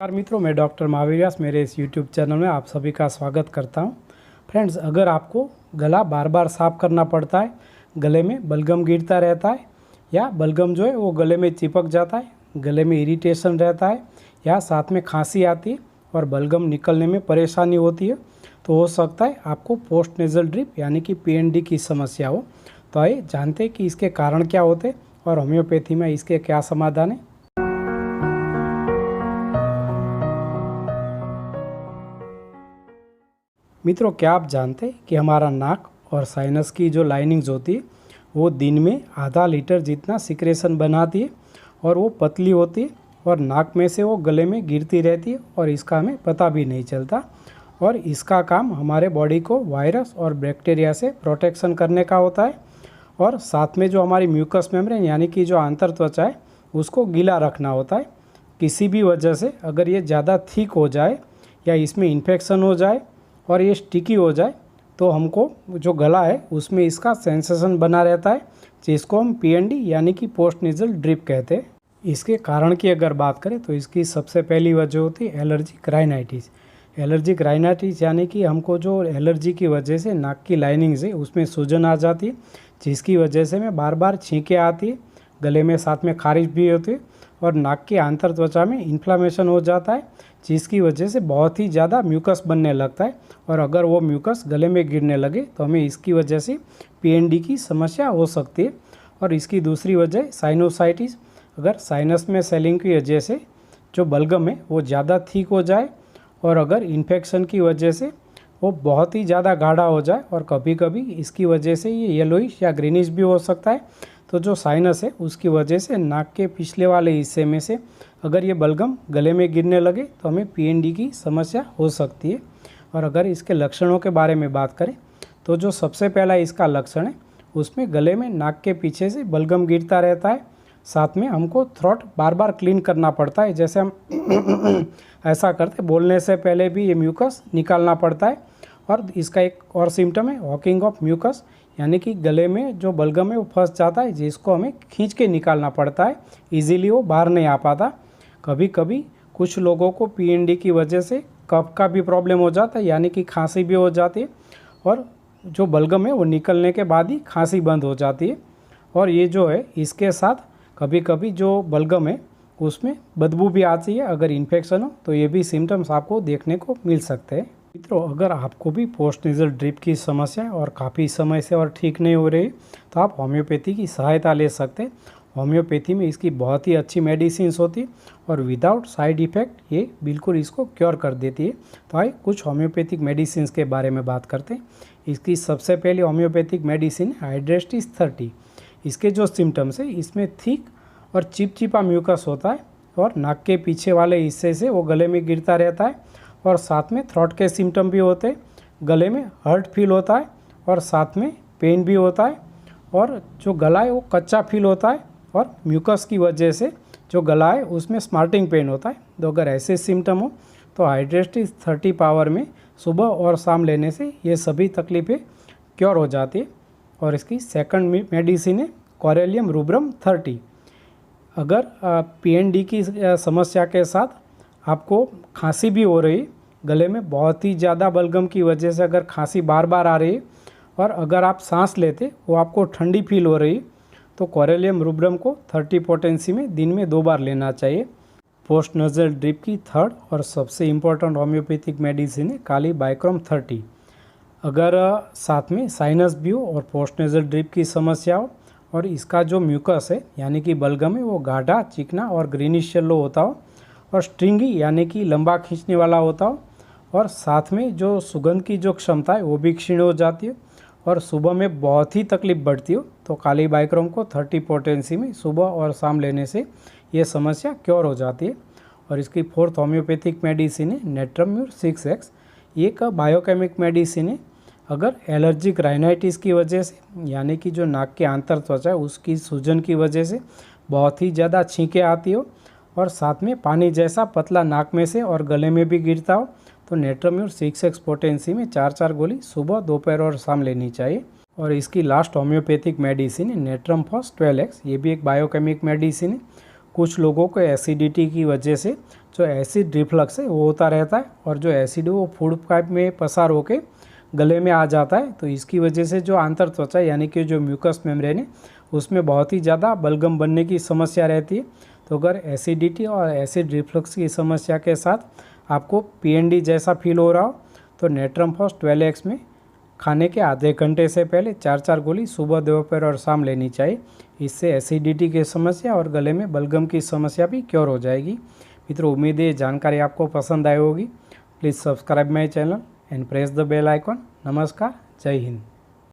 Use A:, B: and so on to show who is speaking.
A: नमस्कार मित्रों, मैं डॉक्टर महावीर व्यास मेरे इस यूट्यूब चैनल में आप सभी का स्वागत करता हूं। फ्रेंड्स, अगर आपको गला बार बार साफ़ करना पड़ता है, गले में बलगम गिरता रहता है या बलगम जो है वो गले में चिपक जाता है, गले में इरिटेशन रहता है या साथ में खांसी आती है और बलगम निकलने में परेशानी होती है, तो हो सकता है आपको पोस्ट नेज़ल ड्रिप यानी कि पीएनडी की समस्या हो। तो आइए जानते हैं कि इसके कारण क्या होते हैं और होम्योपैथी में इसके क्या समाधान है। मित्रों, क्या आप जानते हैं कि हमारा नाक और साइनस की जो लाइनिंग्स होती है वो दिन में आधा लीटर जितना सिक्रेशन बनाती है और वो पतली होती है और नाक में से वो गले में गिरती रहती है और इसका हमें पता भी नहीं चलता। और इसका काम हमारे बॉडी को वायरस और बैक्टीरिया से प्रोटेक्शन करने का होता है और साथ में जो हमारी म्यूकस मेम्ब्रेन यानी कि जो आंतर त्वचा है उसको गीला रखना होता है। किसी भी वजह से अगर ये ज़्यादा थिक हो जाए या इसमें इन्फेक्शन हो जाए और ये स्टिकी हो जाए तो हमको जो गला है उसमें इसका सेंसेशन बना रहता है, जिसको हम पीएनडी यानी कि पोस्ट नेज़ल ड्रिप कहते हैं। इसके कारण की अगर बात करें तो इसकी सबसे पहली वजह होती है एलर्जिक राइनाइटिस। एलर्जिक राइनाइटिस यानी कि हमको जो एलर्जी की वजह से नाक की लाइनिंग्स है उसमें सूजन आ जाती है, जिसकी वजह से में बार बार छींकें आती है, गले में साथ में खारिश भी होती है और नाक की आंतर त्वचा में इन्फ्लामेशन हो जाता है, जिसकी वजह से बहुत ही ज़्यादा म्यूकस बनने लगता है और अगर वो म्यूकस गले में गिरने लगे तो हमें इसकी वजह से पीएनडी की समस्या हो सकती है। और इसकी दूसरी वजह साइनोसाइटिस। अगर साइनस में स्वेलिंग की वजह से जो बलगम है वो ज़्यादा थिक हो जाए और अगर इन्फेक्शन की वजह से वो बहुत ही ज़्यादा गाढ़ा हो जाए और कभी कभी इसकी वजह से ये येलोइश या ग्रीनिश भी हो सकता है, तो जो साइनस है उसकी वजह से नाक के पिछले वाले हिस्से में से अगर ये बलगम गले में गिरने लगे तो हमें पीएनडी की समस्या हो सकती है। और अगर इसके लक्षणों के बारे में बात करें तो जो सबसे पहला इसका लक्षण है उसमें गले में नाक के पीछे से बलगम गिरता रहता है, साथ में हमको थ्रोट बार बार क्लीन करना पड़ता है। जैसे हम ऐसा करते बोलने से पहले भी ये म्यूकस निकालना पड़ता है। और इसका एक और सिम्टम है हॉकिंग ऑफ म्यूकस, यानी कि गले में जो बलगम है वो फंस जाता है, जिसको हमें खींच के निकालना पड़ता है, इजीली वो बाहर नहीं आ पाता। कभी कभी कुछ लोगों को पीएनडी की वजह से कफ का भी प्रॉब्लम हो जाता है, यानी कि खांसी भी हो जाती है और जो बलगम है वो निकलने के बाद ही खांसी बंद हो जाती है। और ये जो है इसके साथ कभी कभी जो बलगम है उसमें बदबू भी आती है। अगर इन्फेक्शन हो तो ये भी सिम्टम्स आपको देखने को मिल सकते हैं। मित्रों, अगर आपको भी पोस्ट नेज़ल ड्रिप की समस्या और काफ़ी समय से और ठीक नहीं हो रही तो आप होम्योपैथी की सहायता ले सकते हैं। होम्योपैथी में इसकी बहुत ही अच्छी मेडिसिन्स होती है और विदाउट साइड इफ़ेक्ट ये बिल्कुल इसको क्योर कर देती है। तो आइए कुछ होम्योपैथिक मेडिसिन्स के बारे में बात करते हैं। इसकी सबसे पहली होम्योपैथिक मेडिसिन है हाइड्रेस्टिस 30। इसके जो सिम्टम्स है इसमें थिक और चिपचिपा म्यूकस होता है और नाक के पीछे वाले हिस्से से वो गले में गिरता रहता है और साथ में थ्रोट के सिम्टम भी होते हैं, गले में हर्ट फील होता है और साथ में पेन भी होता है और जो गला है वो कच्चा फील होता है और म्यूकस की वजह से जो गला है उसमें स्मार्टिंग पेन होता है। तो अगर ऐसे सिम्टम हो तो हाइड्रेस्टिस 30 पावर में सुबह और शाम लेने से ये सभी तकलीफ़ें क्योर हो जाती है। और इसकी सेकंड मेडिसिन है कोरेलियम रूब्रम 30। अगर पीएनडी की समस्या के साथ आपको खांसी भी हो रही, गले में बहुत ही ज़्यादा बलगम की वजह से अगर खांसी बार बार आ रही और अगर आप सांस लेते वो आपको ठंडी फील हो रही, तो कोरेलियम रूब्रम को 30 पोटेंसी में दिन में 2 बार लेना चाहिए। पोस्ट नेज़ल ड्रिप की थर्ड और सबसे इम्पोर्टेंट होम्योपैथिक मेडिसिन है काली बाइक्रोम 30। अगर साथ में साइनस भी हो और पोस्ट नेज़ल ड्रिप की समस्या हो और इसका जो म्यूकस है यानी कि बलगम है वो गाढ़ा, चिकना और ग्रीनिश येलो होता हो और स्ट्रिंगी यानी कि लंबा खींचने वाला होता हो और साथ में जो सुगंध की जो क्षमता है वो भी क्षीण हो जाती है और सुबह में बहुत ही तकलीफ बढ़ती हो, तो काली बाइक्रोम को 30 पोटेंसी में सुबह और शाम लेने से ये समस्या क्योर हो जाती है। और इसकी फोर्थ होम्योपैथिक मेडिसिन है नेट्रम्यूर 6X। ये एक बायोकेमिक मेडिसिन है। अगर एलर्जिक राइनाइटिस की वजह से यानी कि जो नाक के आंतर त्वचा है उसकी सूजन की वजह से बहुत ही ज़्यादा छींकें आती हो और साथ में पानी जैसा पतला नाक में से और गले में भी गिरता हो, तो नेट्रम्यूर 6X पोटेंसी में 4 गोली सुबह, दोपहर और शाम लेनी चाहिए। और इसकी लास्ट होम्योपैथिक मेडिसिन है नेट्रमफॉस 12X। ये भी एक बायोकेमिक मेडिसिन है। कुछ लोगों को एसिडिटी की वजह से जो एसिड रिफ्लक्स है वो होता रहता है, और जो एसिड है वो फूड पाइप में पसार होके गले में आ जाता है। तो इसकी वजह से जो आंतर त्वचा यानी कि जो म्यूकस मेम्ब्रेन है उसमें बहुत ही ज़्यादा बलगम बनने की समस्या रहती है। तो अगर एसिडिटी और एसिड रिफ्लक्स की समस्या के साथ आपको पीएनडी जैसा फील हो रहा हो तो नेट्रम फॉस 12x में खाने के आधे घंटे से पहले 4-4 गोली सुबह, दोपहर और शाम लेनी चाहिए। इससे एसिडिटी की समस्या और गले में बलगम की समस्या भी क्योर हो जाएगी। मित्रों, उम्मीद है जानकारी आपको पसंद आई होगी। Please subscribe my channel and press the bell icon. नमस्कार, जय हिंद।